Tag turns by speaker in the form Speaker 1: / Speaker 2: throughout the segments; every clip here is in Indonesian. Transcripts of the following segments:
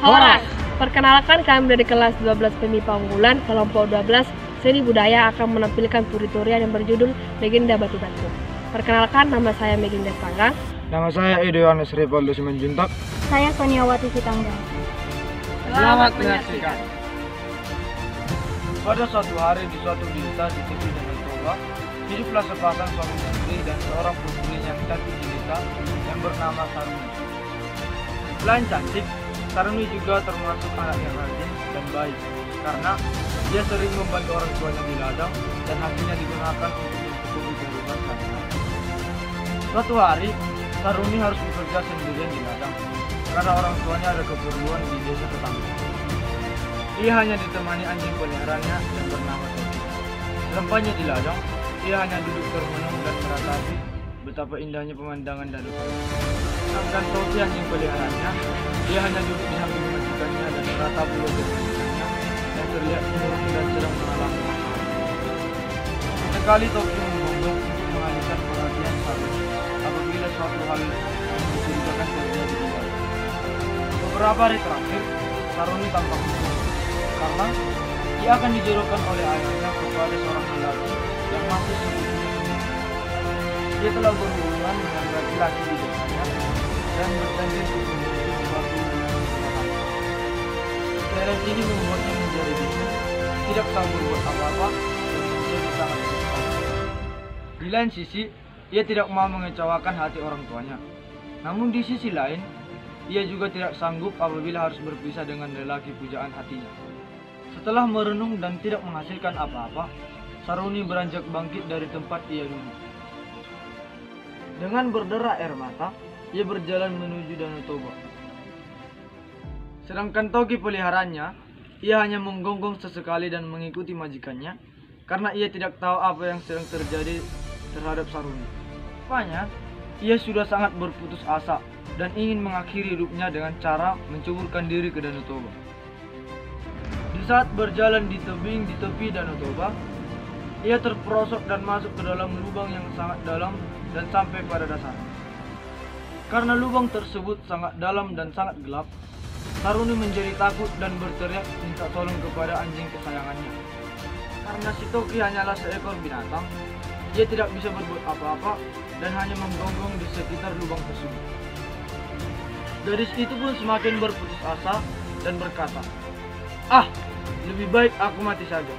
Speaker 1: Horas. Perkenalkan, kami dari kelas 12 PMIPA unggulan kelompok 12 seni budaya akan menampilkan tutorial yang berjudul Legenda Batu-Batu. Perkenalkan, nama saya Meginda Panggang.
Speaker 2: Nama saya Edo Yohanes Rivaldo Simanjuntak.
Speaker 3: Saya Soniawati Sitanggang.
Speaker 1: Selamat menyaksikan.
Speaker 2: Pada suatu hari di suatu desa di tepi Danau Toba, hiduplah sepasang suami istri dan seorang putri yang cantik jelita yang bernama Saruni. Selain cantik, Saruni juga termasuk anak yang rajin dan baik karena dia sering membantu orang tuanya di ladang dan hasilnya digunakan untuk mencukupi kehidupan sehari-hari. Suatu hari, Saruni harus bekerja sendirian di ladang karena orang tuanya ada keperluan di desa tetangga. Ia hanya ditemani anjing peliharaannya yang bernama Toki. Sesampainya di ladang, ia hanya duduk termenung dan meratapi betapa indahnya pemandangan danau Toba. Sedangkan Toki, anjing peliharaannya, dia hanya duduk di samping majikannya dan meratapi wajah majikannya yang terlihat murung dan sedang mengalami masalah. Sekali Toki menggonggong untuk mengalihkan perhatian Saruni apabila suatu hal yang mencurigakan terjadi di ladang. Beberapa hari terakhir, Saruni tampak bingung karena ia akan dijodohkan oleh ayahnya kepada seorang lelaki yang masih sebelumnya menikah. Dia telah berhubungan dengan laki-laki di desanya dan berjanji untuk memiliki sesuatu dengan seorang. Kejadian ini membuatnya menjadi bingung, tidak tahu berbuat apa-apa dan menjadi sangat kesal. Di lain sisi, ia tidak mau mengecewakan hati orang tuanya. Namun di sisi lain, ia juga tidak sanggup apabila harus berpisah dengan lelaki pujaan hatinya. Setelah merenung dan tidak menghasilkan apa-apa, Saruni beranjak bangkit dari tempat ia duduk. Dengan berderak air mata, ia berjalan menuju Danau Toba. Sedangkan Toki peliharaannya, ia hanya menggonggong sesekali dan mengikuti majikannya karena ia tidak tahu apa yang sedang terjadi terhadap Saruni. Rupanya, ia sudah sangat berputus asa dan ingin mengakhiri hidupnya dengan cara menceburkan diri ke Danau Toba. Di saat berjalan di tepi Danau Toba, ia terperosok dan masuk ke dalam lubang yang sangat dalam dan sampai pada dasarnya. Karena lubang tersebut sangat dalam dan sangat gelap, Saruni menjadi takut dan berteriak minta tolong kepada anjing kesayangannya. Karena si Toki hanyalah seekor binatang, ia tidak bisa berbuat apa-apa dan hanya menggonggong di sekitar lubang tersebut. Gadis itu pun semakin berputus asa dan berkata, "Ah, lebih baik aku mati saja."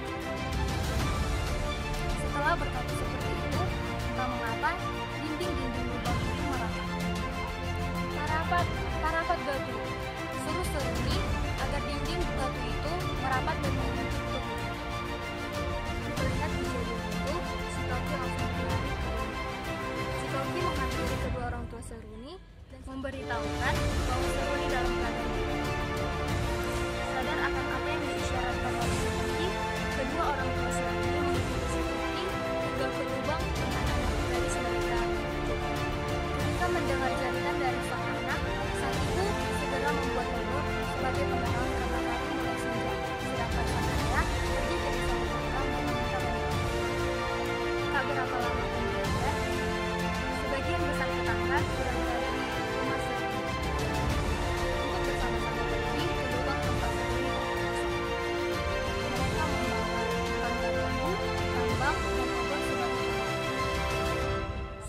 Speaker 3: Setelah berkata seperti itu, entah mengapa dinding-dinding lubang itu merapat. Parapat batu, seru Saruni agar dinding batu itu merapat dan menutup tubuh. Melihat kejadian itu, si Toki langsung berlari ke rumah. Si Toki menghampiri kedua orang tua Saruni dan memberitahukan bahwa Saruni dalam keadaan hidup. Sadar akan apa yang diisyaratkan oleh si Toki, kedua orang tua Saruni mengikuti si Toki hingga ke lubang dengan anak gadis mereka. Ketika mendengar jeritan dari sang anak, sang ibu segera membuat honor sebagai pengenal karena tadi mulai senja. Sedangkan sang ayah pergi ke desa tetangga untuk meminta bantuan. Tak berapa lama kemudian, sebagian besar tetangga sudah berada di rumah Saruni untuk bersama-sama pergi ke lubang tempat Saruni berpuasa. Mereka membawa tangga bambu, tambang, dan obor sebagai bekal.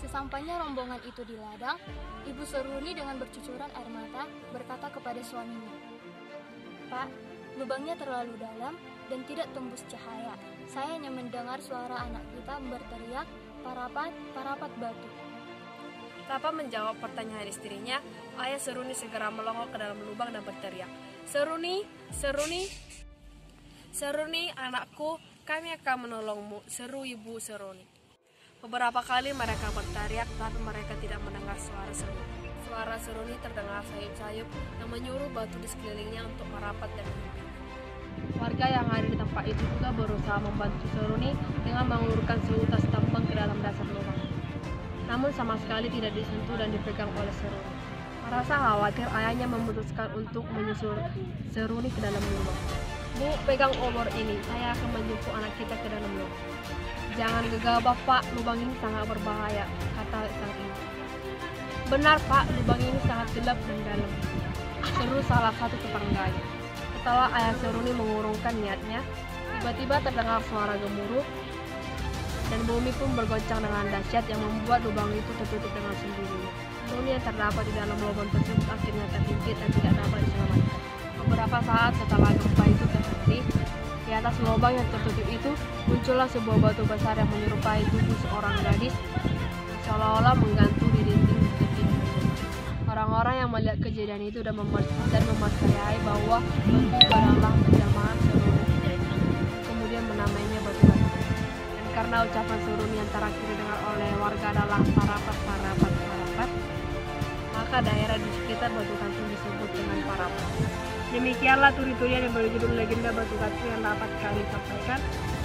Speaker 3: Sesampainya rombongan itu di ladang, ibu Saruni dengan bercucuran air mata berkata kepada suaminya, "Pak, lubangnya terlalu dalam dan tidak tembus cahaya. Saya hanya mendengar suara anak kita berteriak, 'Parapat, parapat batu.'"
Speaker 1: Tanpa menjawab pertanyaan istrinya, ayah Saruni segera melongo ke dalam lubang dan berteriak, "Saruni, Saruni, Saruni, anakku, kami akan menolongmu," seru ibu Saruni. Beberapa kali mereka berteriak, tapi mereka tidak mendengar suara Saruni. Suara Saruni terdengar sayup-sayup yang menyuruh batu di sekelilingnya untuk merapat dan menyepi. Warga yang ada di tempat itu juga berusaha membantu Saruni dengan mengulurkan seutas tambang ke dalam dasar lubang. Namun sama sekali tidak disentuh dan dipegang oleh Saruni. Merasa khawatir, ayahnya memutuskan untuk menyusul Saruni ke dalam lubang. "Bu, pegang obor ini, saya akan menjemput anak kita ke dalam lubang." "Jangan gegabah, Pak, lubang ini sangat berbahaya," kata sang ibu. "Benar, Pak, lubang ini sangat gelap dan dalam." seru salah satu tetangganya. Setelah ayah Seruni mengurungkan niatnya, tiba-tiba terdengar suara gemuruh dan bumi pun bergoncang dengan dahsyat yang membuat lubang itu tertutup dengan sendirinya. Seruni yang terdapat di dalam lubang tersebut akhirnya terhimpit dan tidak dapat diselamatkan. Beberapa saat setelah gempa itu terhenti, di atas lubang yang tertutup itu muncullah sebuah batu besar yang menyerupai tubuh seorang gadis seolah-olah menggantung di dinding tepi rumah. Orang-orang yang melihat kejadian itu dan mempercayai bahwa batu itu adalah penjelmaan Seruni, kemudian menamainya batu batu. Dan karena ucapan Seruni yang terakhir didengar oleh warga adalah parapat, maka daerah di sekitar Batu Gantung disebut dengan Parapat. Demikianlah turi-turian yang berjudul Legenda Batu Gantung yang dapat kami sampaikan.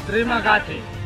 Speaker 2: Terima kasih.